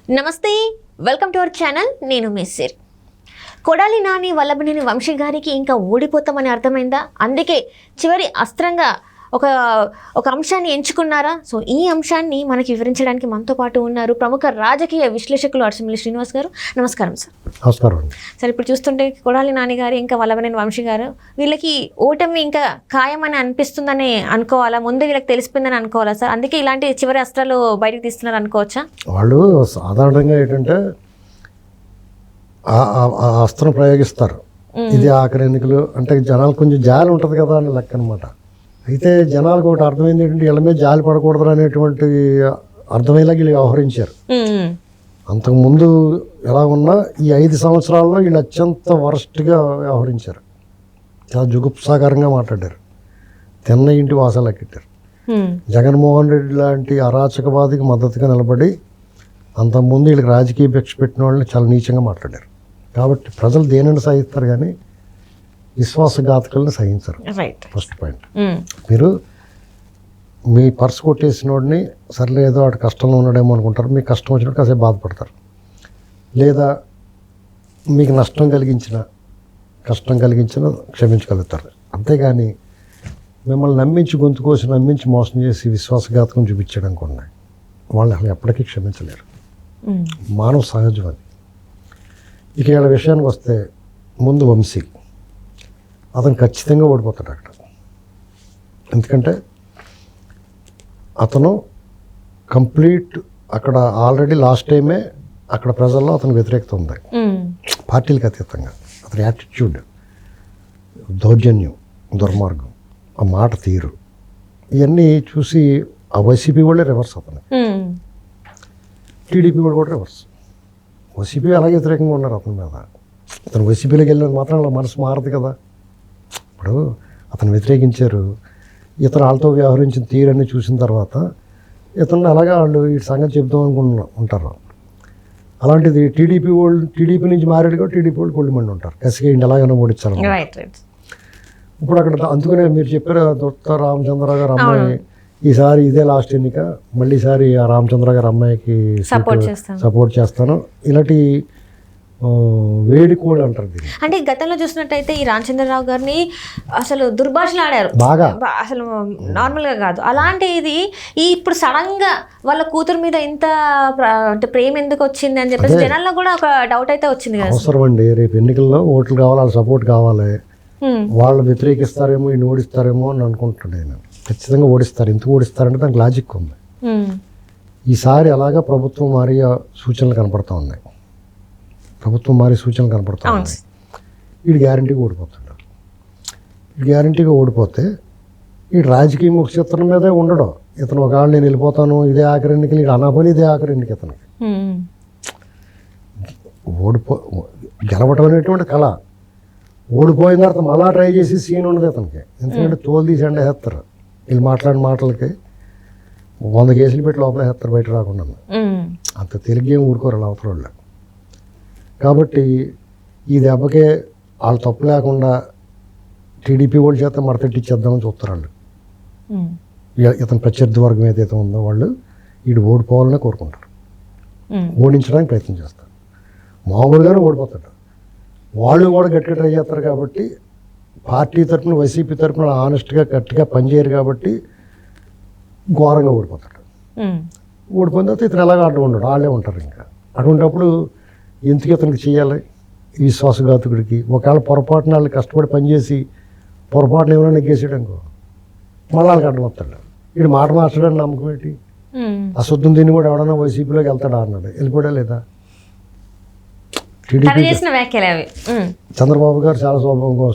నమస్తే, welcome to our channel. నేను మిస్సిర్. కొడాలి నాని వల్లభనేని వంశీ గారికి ఇంకా ఓడిపోతామని అర్థమైందా? అందుకే చివరి అస్త్రంగా ఒక అంశాన్ని ఎంచుకున్నారా? సో ఈ అంశాన్ని మనకి వివరించడానికి మనతో పాటు ఉన్నారు ప్రముఖ రాజకీయ విశ్లేషకులు అర్సమిల్లి శ్రీనివాస్ గారు. నమస్కారం సార్. నమస్కారం. సార్, ఇప్పుడు చూస్తుంటే కొడాలి నాని గారు ఇంకా వల్లభనేని వంశీ గారు వీళ్ళకి ఓటమి ఇంకా ఖాయమని అనిపిస్తుందని అనుకోవాలా? ముందు వీళ్ళకి తెలిసిపోయిందని అనుకోవాలా సార్? అందుకే ఇలాంటి చివరి అస్త్రాలు బయటకు తీస్తున్నారు అనుకోవచ్చా? వాళ్ళు సాధారణంగా ఏంటంటే ఆ అస్త్రం ప్రయోగిస్తారు. ఇది ఆఖరి ఎన్నికలు అంటే జనాలు కొంచెం జాలి ఉంటుంది కదా అని లెక్క అనమాట. అయితే జనాలకు ఒకటి అర్థమైంది ఏంటంటే వీళ్ళ మీద జాలి పడకూడదు అనేటువంటి అర్థమయ్యేలాగా వీళ్ళు వ్యవహరించారు. అంతకుముందు ఎలా ఉన్నా ఈ 5 సంవత్సరాల్లో వీళ్ళు అత్యంత వరస్ట్గా వ్యవహరించారు. చాలా జుగుప్సాకరంగా మాట్లాడారు. తిన్న ఇంటి వాసాలు ఎక్కిట్టారు. జగన్మోహన్ రెడ్డి లాంటి అరాచకవాదికి మద్దతుగా నిలబడి అంతకుముందు వీళ్ళకి రాజకీయ భిక్ష పెట్టిన వాళ్ళని చాలా నీచంగా మాట్లాడారు. కాబట్టి ప్రజలు దేనిని సహిస్తారు కానీ విశ్వాసఘాతకులను సహించరు. First point. మీరు మీ పర్సు కొట్టేసిన వాడిని సర్లేదో వాడు కష్టంలో ఉన్నాడేమో అనుకుంటారు. మీకు కష్టం వచ్చినట్టు కాసేపు బాధపడతారు. లేదా మీకు కష్టం కలిగించిన క్షమించగలుగుతారు. అంతేగాని మిమ్మల్ని నమ్మించి గొంతు కోసి నమ్మించి మోసం చేసి విశ్వాసఘాతకం చూపించడం కూడా వాళ్ళు అసలు ఎప్పటికీ క్షమించలేరు. మానవ సహజం అది. ఇక వీళ్ళ విషయానికి వస్తే ముందు వంశీ అతను ఖచ్చితంగా ఓడిపోతాడు అక్కడ. ఎందుకంటే అతను కంప్లీట్ అక్కడ ఆల్రెడీ లాస్ట్ టైమే అక్కడ ప్రజల్లో అతను వ్యతిరేకత ఉంది. పార్టీలకు అతీతంగా అతని యాటిట్యూడ్, దౌర్జన్యం, దుర్మార్గం, ఆ మాట తీరు ఇవన్నీ చూసి ఆ వైసీపీ వాళ్ళే రివర్స్ అతను. టీడీపీ వాళ్ళు కూడా రివర్స్. వైసీపీ అలాగే వ్యతిరేకంగా ఉన్నారు అతని మీద. అతను వైసీపీలోకి వెళ్ళిన మాత్రం అలా మనసు మారదు కదా. ఇప్పుడు అతను వ్యతిరేకించారు. ఇతను వాళ్ళతో వ్యవహరించిన తీరన్నీ చూసిన తర్వాత ఇతను అలాగే వాళ్ళు ఈ సంగతి చెప్దాం ఉంటారు. అలాంటిది టీడీపీ నుంచి మారాడు కూడా టీడీపీ వాళ్ళు కొళ్ళు మంది ఉంటారు. కసిగా ఇంటి అలాగనే ఓడించాలి. ఇప్పుడు అక్కడ అందుకనే మీరు చెప్పారు దొత్త రామచంద్ర గారు అమ్మాయి ఈసారి ఇదే లాస్ట్ ఎన్నిక, మళ్ళీ ఈసారి ఆ రామచంద్ర గారు అమ్మాయికి సపోర్ట్ చేస్తాను. ఇలాంటి వేడి కోళ్ళు అంటారు దీన్ని. అంటే గతంలో చూసినట్టయితే ఈ రామచంద్రరావు గారిని అసలు దుర్భాషలు ఆడారు బాగా, అసలు నార్మల్గా కాదు. అలాంటిది ఇప్పుడు సడన్ గా వాళ్ళ కూతురు మీద ఇంత అంటే ప్రేమ ఎందుకు వచ్చింది అని చెప్పేసి జనాల్లో కూడా ఒక డౌట్ అయితే వచ్చింది కదా. అవసరం అండి. రేపు ఎన్నికల్లో ఓట్లు కావాలి, వాళ్ళ సపోర్ట్ కావాలి. వాళ్ళు వ్యతిరేకిస్తారేమో, ఈయన ఓడిస్తారేమో అని అనుకుంటున్నాడు. నేను ఖచ్చితంగా ఓడిస్తారు. ఎందుకు ఓడిస్తారంటే దానికి లాజిక్ ఉంది. ఈసారి అలాగా ప్రభుత్వం మారి సూచనలు కనపడతా ఉన్నాయి. వీడు గ్యారంటీగా ఓడిపోతున్నాడు. గ్యారంటీగా ఓడిపోతే ఈ రాజకీయ ముఖ చిత్రం మీదే ఉండడం. ఇతను ఒకవేళ నేను వెళ్ళిపోతాను, ఇదే ఆఖరి ఎన్నికలు, ఇక అనాపని ఇదే ఆఖరి ఎన్నిక ఇతనికి. గెలవటం అనేటువంటి కళ. ఓడిపోయిన తర్వాత మళ్ళా ట్రై చేసి సీన్ ఉండదు ఇతనికి. ఎందుకంటే తోలు తీసి ఎండ వేస్తారు. వీళ్ళు మాట్లాడిన మాటలకి 100 కేసులు పెట్టి లోపల వేస్తారు బయట రాకుండా. అంత తెలుగు ఊరుకోరు అలా అవతల వాళ్ళు. కాబట్టి ఈ దెబ్బకే వాళ్ళు తప్పు లేకుండా టీడీపీ వాళ్ళ చేత మడతెట్టిచ్చేద్దామని చూస్తారు వాళ్ళు. ఇతని ప్రత్యర్థి వర్గం ఏదైతే ఉందో వాళ్ళు వీడు ఓడిపోవాలని కోరుకుంటారు. ఓడించడానికి ప్రయత్నం చేస్తారు. మామూలుగానే ఓడిపోతాడు. వాళ్ళు కూడా గట్టిగా ట్రై చేస్తారు. కాబట్టి పార్టీ తరఫున, వైసీపీ తరఫున ఆనెస్ట్గా గట్టిగా పనిచేయరు. కాబట్టి ఘోరంగా ఓడిపోతాడు. ఓడిపోయిన తర్వాత ఇతను ఎలాగ అడ్డు ఉండడు, వాళ్ళే ఉంటారు. ఇంకా అటువంటిప్పుడు ఎందుకు ఇతనికి చేయాలి? విశ్వాసఘాతకుడికి ఒకవేళ పొరపాటున వాళ్ళు కష్టపడి పనిచేసి పొరపాటున ఏమైనా నెగ్గేసాడు అనుకో, మళ్ళీ వాళ్ళకి అడ్డం వస్తాడు. వీడు మాట మార్చడానికి నమ్మకం ఏంటి? ఆ శుద్ధం దీన్ని కూడా ఎవడన్నా వైసీపీలోకి వెళ్తాడా అన్నాడు. వెళ్ళిపోయా లేదా? టీడీపీ చంద్రబాబు గారు చాలా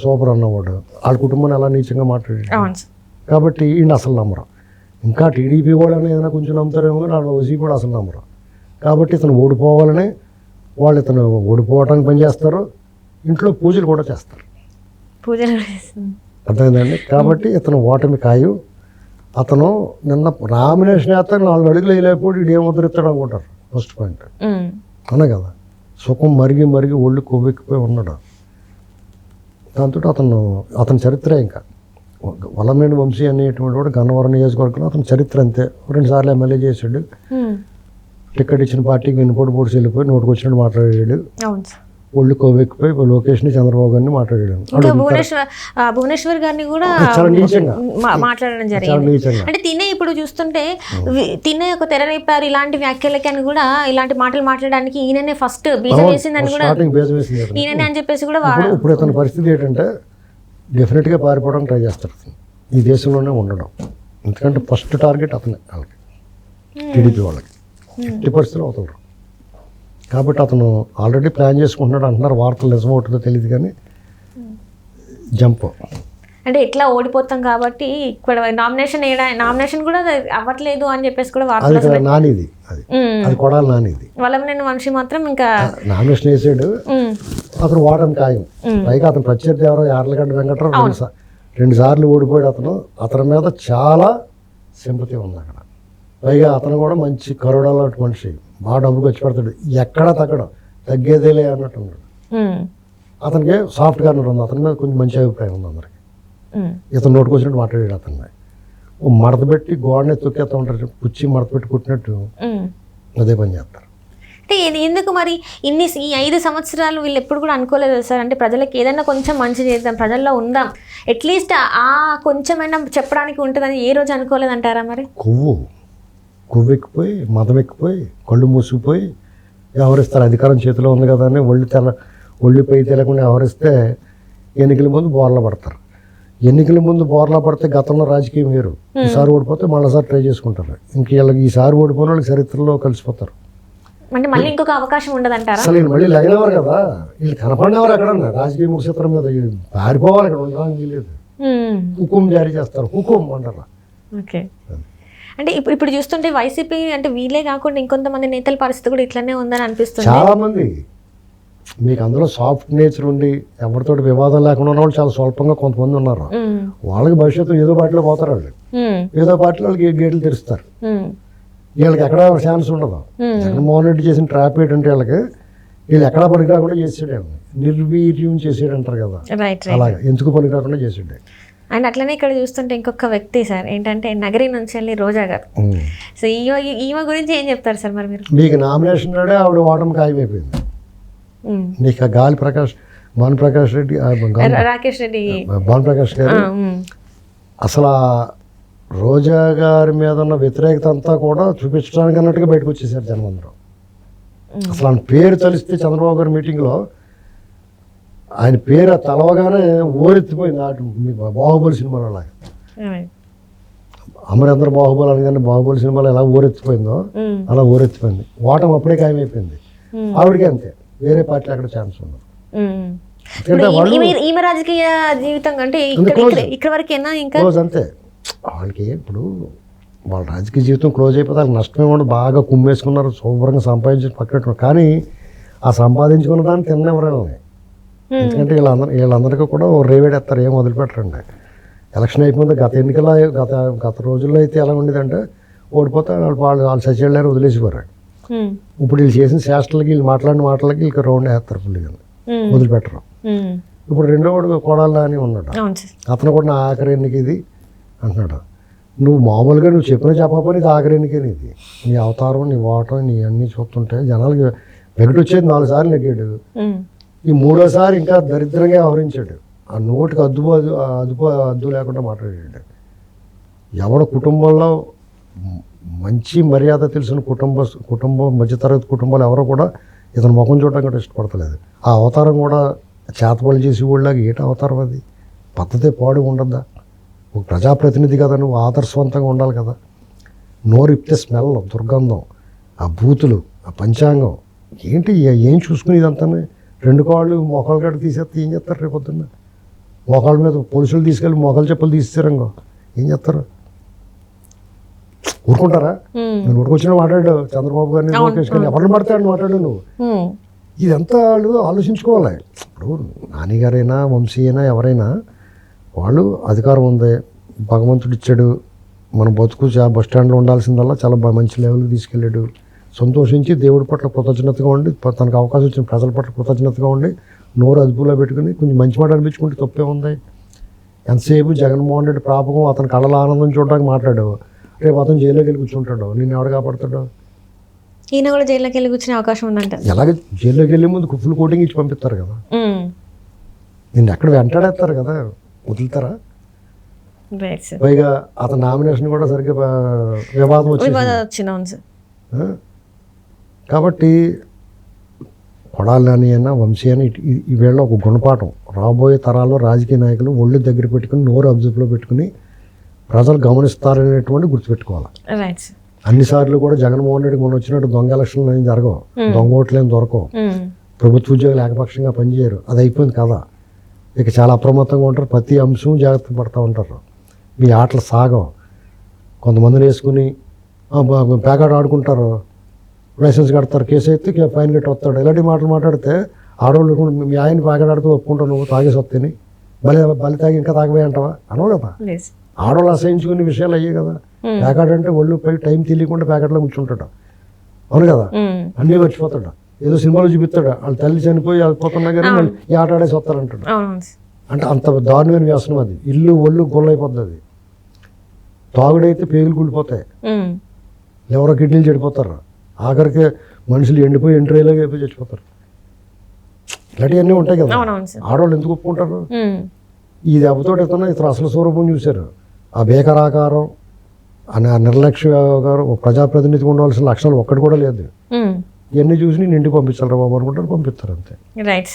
సూపర్ అన్నవాడు. వాళ్ళ కుటుంబాన్ని అలా నీచంగా మాట్లాడాడు. కాబట్టి ఈయన అసలు నమ్మరు. ఇంకా టీడీపీ కూడా ఏదైనా కొంచెం నమ్ముతారేమో, నా వైసీపీ కూడా అసలు నమ్మరు. కాబట్టి ఇతను ఓడిపోవాలని వాళ్ళు ఇతను ఓడిపోవటానికి పనిచేస్తారు. ఇంట్లో పూజలు కూడా చేస్తారు. అర్థమైందండి. కాబట్టి ఇతను ఓటమి ఖాయం. అతను నిన్న నామినేషన్ వేస్తాను 4 అడుగులు వేయలేకపోతే వీడు ఏం ముద్రిస్తాడు అనుకుంటారు. ఫస్ట్ పాయింట్ అనే కదా. సుఖం మరిగి ఒళ్ళు కొవ్వెక్కిపోయి ఉన్నాడు. దాంతో అతని చరిత్ర ఇంకా వల్లభనేని వంశీ అనేటువంటి వాడు గన్నవరం నియోజకవర్గంలో అతని చరిత్ర అంతే. 2 సార్లు ఎమ్మెల్యే చేశాడు. టికెట్ ఇచ్చిన పార్టీకి వెన్నుపోటు పొడిచి వెళ్ళిపోయి నోటుకు వచ్చినట్టు మాట్లాడాడు. అవును సార్. ఒళ్ళు కొవ్వెక్కిపోయి లోకేష్ని చంద్రబాబు గారిని మాట్లాడాడు. ఇంకా భువనేశ్వర్ గారిని కూడా చాలా నీచంగా మాట్లాడడం చాలా జరిగింది. నీచంగా. అంటే తినే ఇప్పుడు చూస్తుంటే తినే ఒక తెరలేపారు ఇలాంటి వ్యాఖ్యలకి అని కూడా, ఇలాంటి మాటలు మాట్లాడడానికి ఈయననే ఫస్ట్ బీజం వేసిందని కూడా, స్టార్టింగ్ బేస్ వేసింది అతను. ఈయననే అని చెప్పేసి కూడా ఇప్పుడు అతని పరిస్థితి ఏంటంటే డెఫినెట్గా పారిపోవడానికి ట్రై చేస్తారు అతను. ఈ దేశంలోనే ఉండడం. ఎందుకంటే ఫస్ట్ టార్గెట్ అతనే వాళ్ళకి, టీడీపీ వాళ్ళకి 50% అవుతారు. కాబట్టి అతను ఆల్రెడీ ప్లాన్ చేసుకుంటున్నాడు అంటున్నారు. వార్తలు నిజమవుతుందో తెలియదు కానీ జంప్. అంటే ఎట్లా ఓడిపోతాం కాబట్టి ఇక్కడ నామినేషన్ కూడా అవ్వట్లేదు అని చెప్పేసి కూడా అది వార్తలు. నానిది, అది కొడాలి నానిది. వల్లభనేని వంశీ మాత్రం ఇంకా నామినేషన్ వేసాడు, అతను ఓటమి ఖాయం. పైగా అతను ప్రత్యర్థి ఎవరో యార్లగడ్డ వెంకట్రావు 2 సార్లు ఓడిపోయాడు. అతని మీద చాలా సింపతి ఉంది అక్కడ. పైగా అతను కూడా మంచి కరోడా మనిషి, బాగా డబ్బు ఖర్చు పెడతాడు, ఎక్కడా తగ్గేదేలే అన్నట్టు ఉన్నాడు. అతనికి సాఫ్ట్ కార్నర్ ఉంది, అతని మీద కొంచెం మంచి అభిప్రాయం ఉంది అందరికి. ఇతను నోటుకు వచ్చినట్టు మాట్లాడాడు. అతన్ని మడత పెట్టి గోడనే తొక్కేస్తూ ఉంటారు, కుర్చీ మడత పెట్టి కుట్టినట్టు అదే పని చేస్తారు. అంటే ఎందుకు మరి ఈ 5 సంవత్సరాలు వీళ్ళు ఎప్పుడు కూడా అనుకోలేదు సార్? అంటే ప్రజలకు ఏదైనా కొంచెం మంచి చేద్దాం, ప్రజల్లో ఉందాం, అట్లీస్ట్ ఆ కొంచెమైనా చెప్పడానికి ఉంటుందని ఏ రోజు అనుకోలేదంటారా మరి? కొవ్వెక్కిపోయి మదం ఎక్కిపోయి కళ్ళు మూసుకుపోయి వ్యవహరిస్తారు. అధికారం చేతిలో ఉంది కదా అని ఒళ్ళిపై తెలియకుండా వ్యవహరిస్తే ఎన్నికల ముందు బోర్లా పడతారు. ఎన్నికల ముందు బోర్లా పడితే గతంలో రాజకీయం వేరు. ఈసారి ఓడిపోతే మళ్ళీసారి ట్రై చేసుకుంటారు. ఇంక వీళ్ళకి ఈసారి ఓడిపోయిన వాళ్ళకి చరిత్రలో కలిసిపోతారు. అంటే మళ్ళీ ఇంకొక అవకాశం ఉండదంటారా? అసలు వీళ్ళు మళ్ళీ లగినవారు కదా, వీళ్ళు కనపడినవారు ఎక్కడన్నా రాజకీయ ముఖచిత్రం మీద పారిపోవాలి, ఇక్కడ ఉండడానికి లేదు. హుకుం జారీ చేస్తారు, హుకుం అంటారా. ఓకే. అంటే ఇప్పుడు చూస్తుంటే వైసీపీ అంటే వీళ్ళే కాకుండా ఇంకొంతమంది నేతల పరిస్థితి కూడా ఇట్లనే ఉందని అనిపిస్తుంది. చాలా మంది మీకు అందులో సాఫ్ట్ నేచర్ ఉండి ఎవరితో వివాదం లేకుండా ఉన్న వాళ్ళు చాలా స్వల్పంగా కొంతమంది ఉన్నారు. వాళ్ళకి భవిష్యత్తు ఏదో పార్టీలో పోతారు. వాళ్ళు ఏదో పార్టీలో వాళ్ళకి గేట్లు తెరుస్తారు. వీళ్ళకి ఎక్కడ ఛాన్స్ ఉండదు. జగన్మోహన్ రెడ్డి చేసిన ట్రాప్ ఏంటంటే వీళ్ళు ఎక్కడా పనికి రాకుండా చేసాడు, నిర్వీర్యం చేసాడు అంటారు కదా, అలాగే ఎందుకు పనికి రాకుండా చేసాడు. అండ్ అట్లనే ఇక్కడ చూస్తుంటే ఇంకొక వ్యక్తి సార్ ఏంటంటే నగరి నుంచి వెళ్ళి రోజా గారు. సో ఈమె గురించి ఏం చెప్తారు సార్ మరి మీరు? మీకు నామినేషన్ నాడే ఆవిడ ఓటమి ఖాయమైపోయింది. నీకు భానుప్రకాష్ రెడ్డి రాకేష్ రెడ్డి భానుప్రకాష్ గారు అసలు రోజా గారి మీద ఉన్న వ్యతిరేకత అంతా కూడా చూపించడానికి అన్నట్టుగా బయటకు వచ్చేసారు జనం అందరూ. అసలు ఆయన పేరు తలిస్తే చంద్రబాబు గారి మీటింగ్లో ఆయన పేరు తలవగానే ఓరెత్తిపోయింది. అటు మీకు బాహుబలి సినిమాలో లాగా అమరేంద్ర బాహుబలి అనగానే బాహుబలి సినిమాలో ఎలా ఊరెత్తిపోయిందో అలా ఊరెత్తిపోయింది. ఓటమి అప్పుడే ఖాయమైపోయింది. ఆవిడకి అంతే, వేరే పార్టీలో అక్కడ ఛాన్స్ ఉండదు. ఈమె రాజకీయ జీవితం అంటే ఇక్కడ వరకేనా? ఇంకా అంతే. వాళ్ళకి ఇప్పుడు వాళ్ళ రాజకీయ జీవితం క్లోజ్ అయిపోతే వాళ్ళకి నష్టమే ఉండదు. బాగా కుమ్మేసుకున్నారు, శుభ్రంగా సంపాదించి పక్కన. కానీ ఆ సంపాదించుకున్న దాన్ని తిన్నెవరైనా. ఎందుకంటే వీళ్ళందరికీ కూడా రేవేడేస్తారు, ఏం వదిలిపెట్టరండి. ఎలక్షన్ అయిపోయింది. గత రోజుల్లో అయితే ఎలా ఉండేదంటే ఓడిపోతే వాళ్ళు సచివాలయాన్ని వదిలేసిపోరు. ఇప్పుడు వీళ్ళు చేసిన శాస్త్రాలకి వీళ్ళు మాట్లాడిన మాటలకి వీళ్ళకి రౌండ్ వేస్తారు, ఫుల్గా వదిలిపెట్టరు. ఇప్పుడు రెండో వాడు కొడాలి అని ఉన్నాడు, అతను కూడా నా ఆఖరి ఎన్నిక ఇది అంటున్నాడు. నువ్వు మామూలుగా నువ్వు చెప్పకపోతే ఇది ఆఖరి ఎన్నికే నీది. నీ అవతారం, నీ ఓటం, నీ అన్నీ చూస్తుంటే జనాలకి వెగటు వచ్చేది 4 సార్లు నెగ్గాడు. ఈ 3వసారి ఇంకా దరిద్రంగా వ్యవహరించాడు. ఆ నోటికి అద్దు లేకుండా మాట్లాడాడు. ఎవడ కుటుంబంలో మంచి మర్యాద తెలిసిన కుటుంబం మధ్యతరగతి కుటుంబాలు ఎవరో కూడా ఇతను ముఖం చూడడం కూడా ఇష్టపడతలేదు. ఆ అవతారం కూడా చేతబడులు చేసి వాళ్ళకి ఏంటి అవతారం? అది పద్ధతే పాడు ఉండద్దా? ఒక ప్రజాప్రతినిధి కదా, నువ్వు ఆదర్శవంతంగా ఉండాలి కదా. నోరు ఇప్పితే స్మెల్, దుర్గంధం, ఆ బూతులు, ఆ పంచాంగం ఏంటి? ఏం చూసుకుని ఇదంతా 2 కాళ్ళు మోకాళ్ళ గడ్డ తీసేస్తే ఏం చేస్తారు? రేపు పొద్దున్న మోకాళ్ళ మీద పోలీసులు తీసుకెళ్ళి మోకాళ్ళ చెప్పులు తీసేసారంగో ఏం చేస్తారు? ఊరుకుంటారా? నేను ఊరుకొచ్చిన మాట్లాడు చంద్రబాబు గారిని, లోకేష్ గారిని, ఎవరిని పడతాడు మాట్లాడు నువ్వు. ఇదంతా వాళ్ళు ఆలోచించుకోవాలి. ఇప్పుడు నానిగారైనా వంశీ అయినా ఎవరైనా వాళ్ళు అధికారం ఉంది, భగవంతుడు ఇచ్చాడు, మన బతుకు బస్ స్టాండ్లో ఉండాల్సిందల్లా చాలా మంచి లెవెల్కి తీసుకెళ్ళాడు. సంతోషించి దేవుడి పట్ల కృతజ్ఞతగా ఉండి, తనకు అవకాశం వచ్చిన ప్రజల పట్ల కృతజ్ఞతగా ఉండి నోరు అదుపులో పెట్టుకుని కొంచెం మంచి మాట అనిపించుకుంటే తప్పే ఉంది. ఎంతసేపు జగన్మోహన్ రెడ్డి ప్రాపకం అతని కళల ఆనందం చూడడానికి మాట్లాడావు, రేపు అతను జైల్లోకి వెళ్ళి కూర్చుంటాడు, నిన్ను ఎవడు కాపాడుతాడు? ఈయన కూడా జైల్లోకి వెళ్ళి కూర్చునే అవకాశం ఉందంట. ఎలాగ జైల్లోకి వెళ్ళే ముందు ఫుల్ కోటింగ్ ఇచ్చి పంపిస్తారు కదా, నిన్ను ఎక్కడ వెంటాడేస్తారు కదా, వదులుతారా? Right sir. పైగా అతని నామినేషన్ కూడా సరిగ్గా వివాదం వచ్చింది. అవును సార్. కాబట్టి కొడాలి నాని అయినా వంశీ అయినా ఈవేళ ఒక గుణపాఠం. రాబోయే తరాల్లో రాజకీయ నాయకులు ఒళ్ళు దగ్గర పెట్టుకుని నోరు అబ్జర్వ్లో పెట్టుకుని ప్రజలు గమనిస్తారనేటువంటి గుర్తుపెట్టుకోవాలి. Right sir. అన్నిసార్లు కూడా జగన్మోహన్ రెడ్డి మొన్న వచ్చినట్టు దొంగ ఎలక్షన్లు ఏం జరగవు, దొంగ ఓట్లు ఏం దొరకవు, ప్రభుత్వ ఉద్యోగులు ఏకపక్షంగా పనిచేయరు. అది అయిపోయింది కదా. ఇక చాలా అప్రమత్తంగా ఉంటారు, ప్రతి అంశం జాగ్రత్త పడుతూ ఉంటారు. మీ ఆటలు సాగవు. కొంతమందిని వేసుకుని ప్యాకెట్ ఆడుకుంటారు, లైసెన్స్ కడతారు, కేసు అయితే ఫైన్ కట్టి వస్తాడు. ఇలాంటి మాటలు మాట్లాడితే ఆడవాళ్ళు మీ ఆయన ప్యాకెట్ ఆడుతూ ఒప్పుకుంటావు, నువ్వు తాగేసి వస్తేని బలి తాగి ఇంకా తాగబోయే అంటావా? అనవు కదా. ఆడవాళ్ళు అసహించుకునే విషయాలు అయ్యాయి కదా. ప్యాకెట్ అంటే ఒళ్ళు పై టైం తెలియకుండా ప్యాకెట్లో కూర్చుంటాడు. అవును కదా, అన్నీ మర్చిపోతాడు. ఏదో సినిమాలో చూపిస్తాడు, వాళ్ళ తల్లి చనిపోయి వెళ్ళిపోతున్నా కానీ మళ్ళీ ఈ ఆట ఆడేసి వస్తారంటాడు. అంటే అంత దారుణమైన వ్యసనం అది. ఇల్లు ఒళ్ళు గొల్లైపోతుంది అది. తాగుడైతే పేగులు కూలిపోతాయి, ఎవరో కిడ్నీలు చెడిపోతారు, ఆఖరికి మనుషులు ఎండిపోయి ఎంట్రీలాగా అయిపోయి చచ్చిపోతారు. ఇలాంటివన్నీ ఉంటాయి కదా. ఆడవాళ్ళు ఎందుకు ఒప్పుకుంటారు? ఈ దెబ్బతో ఇతను అసలు స్వరూపం చూశారు. ఆ బేకరాకారం అని ఆ నిర్లక్ష్య వ్యవహారం, ప్రజాప్రతినిధిగా ఉండవలసిన లక్షణాలు ఒక్కటి కూడా లేదు. ఇవన్నీ చూసి నేను ఇంటికి పంపించాలి రా బాబు అనుకుంటారు, పంపిస్తారు అంతే. రైట్.